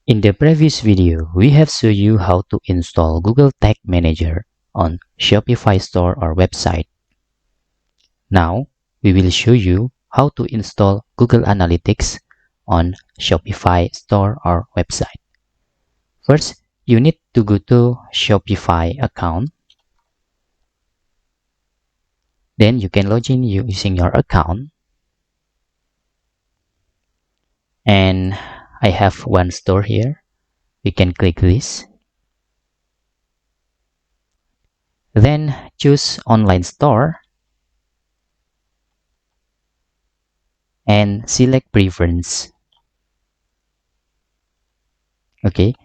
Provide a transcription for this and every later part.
In the previous video, we have shown you how to install Google Tag Manager on Shopify store or website. Now, we will show you how to install Google Analytics on Shopify store or website. First, you need to go to Shopify account. Then you can log in using your account. And I have one store here. We can click this. Then choose online store and select preference. Okay,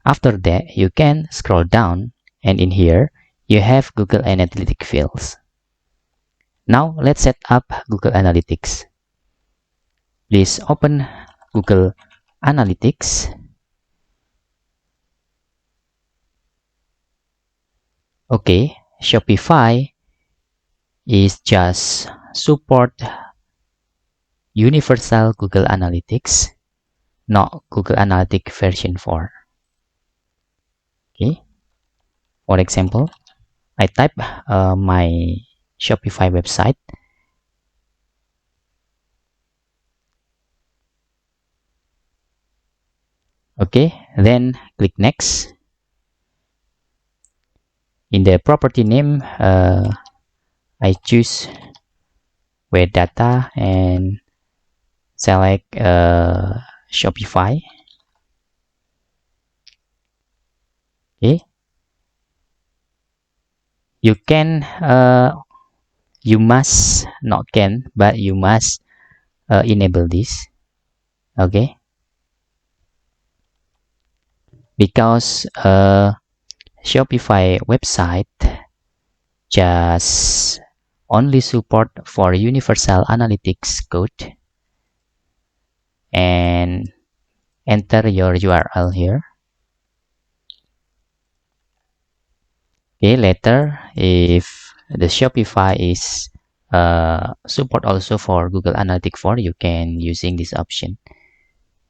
after that you can scroll down and in here you have Google Analytics fields. Now let's set up Google Analytics. Please open Google Analytics. Okay, Shopify is just support universal Google Analytics, not Google Analytics version 4. Okay, for example, I type my Shopify website. Okay, then click next. In the property name, I choose web data and select Shopify. Okay, you can you must not can but you must enable this. Okay, because Shopify website just only support for universal analytics code, and enter your URL here. Okay, later if the Shopify is support also for Google Analytics 4, you can using this option.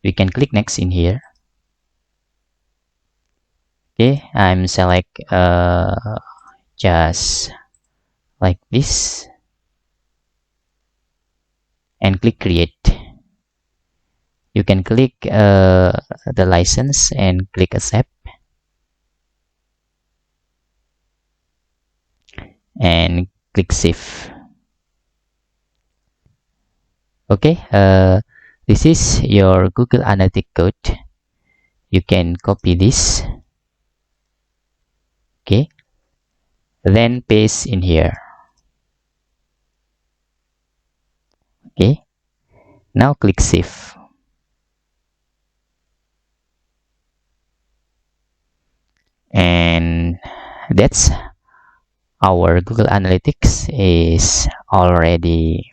We can click next in here. Okay, I'm select just like this and click create. You can click the license and click accept and click save. Okay, this is your Google Analytics code. You can copy this. Okay, then paste in here. Okay, now click save. And that's our Google Analytics is already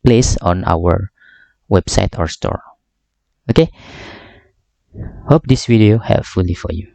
placed on our website or store. Okay, hope this video helpful for you.